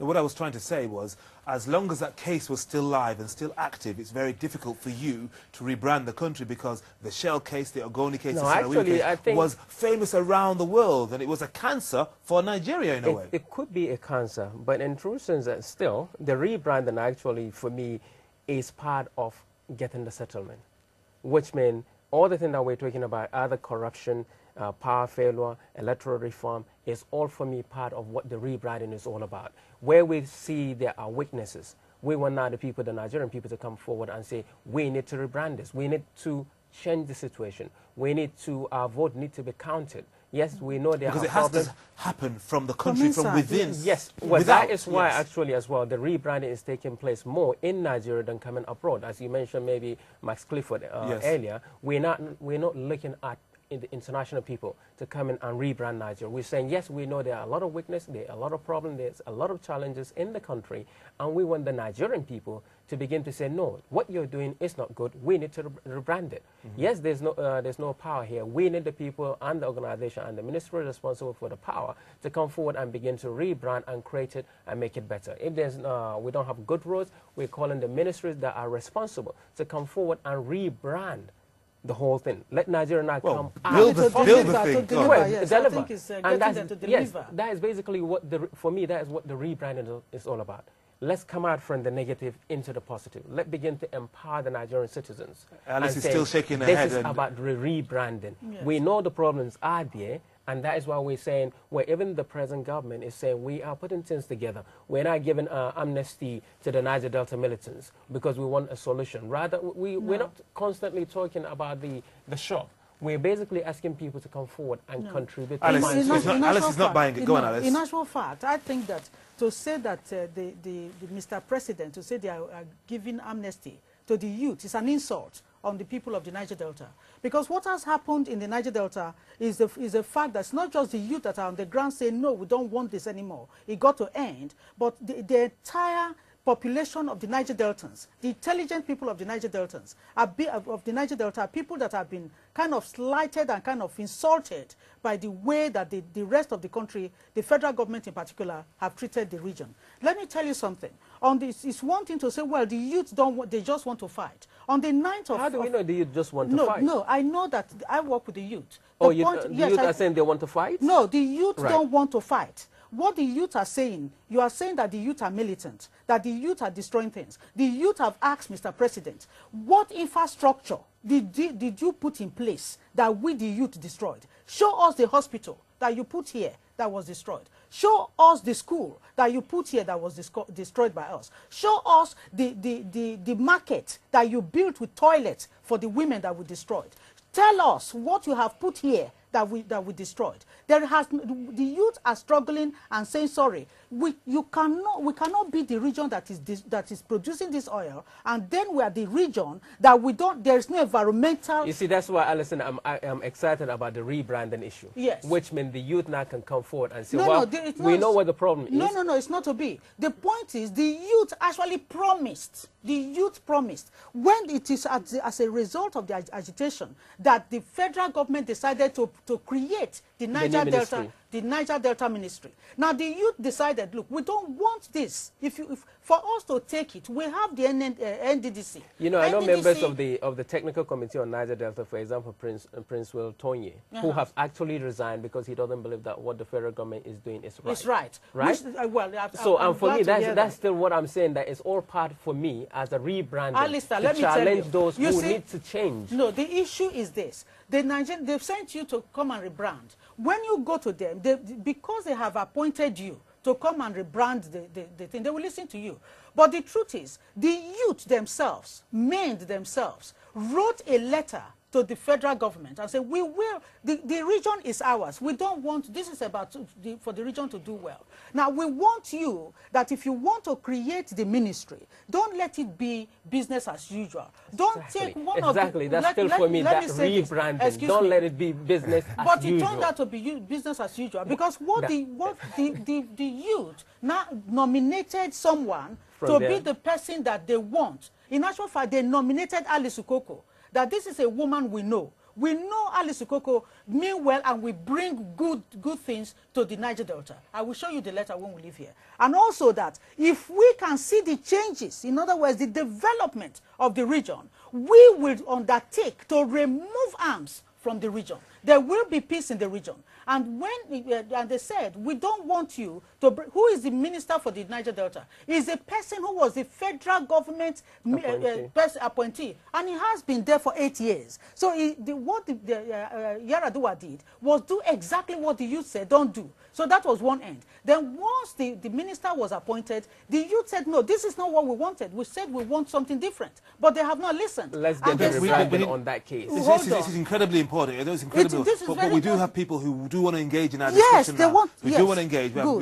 What I was trying to say was, as long as that case was still live and still active, it's very difficult for you to rebrand the country, because the Shell case, the Ogoni case, the Sarawi case I think was famous around the world, and it was a cancer for Nigeria in a way. It could be a cancer, but in true sense, still, the rebranding actually, for me, is part of getting the settlement, which means all the things that we're talking about, other corruption, power failure, electoral reform, is all for me part of what the rebranding is all about. Where we see there are weaknesses, we want now the Nigerian people to come forward and say, we need to rebrand this. We need to change the situation. We need to, our vote needs to be counted. Yes, we know there because are it has problems. to happen from the country, from within. Yes, well, that is why actually as well the rebranding is taking place more in Nigeria than coming abroad. As you mentioned, maybe Max Clifford earlier, we're not looking at the international people to come in and rebrand Nigeria. We're saying, yes, we know there are a lot of weakness, there are a lot of problems, there's a lot of challenges in the country, and we want the Nigerian people to begin to say, no, what you're doing is not good, we need to rebrand it. Yes, there's no power here. We need the people and the organization and the ministry responsible for the power to come forward and begin to rebrand and create it and make it better. If there's, we don't have good roads, we're calling the ministries that are responsible to come forward and rebrand the whole thing. Let Nigeria now come build the thing. Deliver. Yes, I think it's getting them to deliver. Yes, that is basically what for me, that is what the rebranding is all about. Let's come out from the negative into the positive. Let's begin to empower the Nigerian citizens. Alice is still shaking her head. This is about rebranding. Yes. We know the problems are there, and that is why we're saying, well, even the present government is saying we are putting things together. We're not giving amnesty to the Niger Delta militants because we want a solution. Rather, we're not constantly talking about the shock. We're basically asking people to come forward and contribute. Alice is not buying it. Go on, Alice. In actual fact, I think that to say that the Mr. President, to say they are giving amnesty to the youth is an insult on the people of the Niger Delta. Because what has happened in the Niger Delta is the fact that it's not just the youth that are on the ground saying, no, we don't want this anymore. It got to end. But the entire population of the Niger Deltans, the intelligent people of the Niger Deltans, are people that have been kind of slighted and kind of insulted by the way that the rest of the country, the federal government in particular, have treated the region. Let me tell you something. On this, it's one thing to say, well, the youth don't want, they just want to fight. On the 9th of... How do we know the youth just want to fight? No, I know that I work with the youth. The youth are saying they want to fight? No, the youth don't want to fight. What the youth are saying, you are saying that the youth are militant, that the youth are destroying things. The youth have asked Mr. President, what infrastructure did you put in place that we, the youth, destroyed? Show us the hospital that you put here that was destroyed. Show us the school that you put here that was destroyed by us. Show us the market that you built with toilets for the women that we destroyed. Tell us what you have put here that we destroyed. The youth are struggling and saying sorry. We cannot be the region that is producing this oil, and then we are the region that we don't. There is no environmental. You see, that's why, Alison, I'm excited about the rebranding issue. Yes. Which means the youth now can come forward and say, we know what the problem is. No, it's not to be. The point is, the youth actually promised. The youth promised when it is as a result of the agitation that the federal government decided to create the Niger Delta Ministry. Now the youth decided, look, we don't want this. For us to take it, we have the NDDC. You know, I know members of the technical committee on Niger Delta, for example, Prince Will Tonye, who have actually resigned because he doesn't believe that what the federal government is doing is right. It's right. Right? Which, for me, that's still what I'm saying. That is all part for me as a rebranding to challenge those who need to change. No, the issue is this: they've sent you to come and rebrand. When you go to them, because they have appointed you to come and rebrand the thing, they will listen to you. But the truth is, the youth themselves, wrote a letter to the federal government and say, we will, the region is ours. We don't want, this is about for the region to do well. Now, we want you, that if you want to create the ministry, don't let it be business as usual. Don't take one of the... Exactly, that's still for me, that rebranding. Don't let it be business as usual. But it turned out to be business as usual, because the youth now nominated someone to be the person that they want. In actual fact, they nominated Alice Ukoko, that this is a woman we know, We know Alice Ukoko mean well and we bring good things to the Niger Delta. I will show you the letter when we leave here. And also that if we can see the changes, in other words, the development of the region, we will undertake to remove arms from the region. There will be peace in the region. And when and they said, we don't want you to... Who is the minister for the Niger Delta? Is a person who was the federal government appointee. And he has been there for 8 years. So what Yar'Adua did was do exactly what the youth said, don't do. So that was one end. Then once the minister was appointed, the youth said, no, this is not what we wanted. We said we want something different. But they have not listened. Let's get the rebranding on that case. This is incredibly important. It's incredible. But we do have people who do want to engage in our discussion. Yes, they want. We do want to engage. We have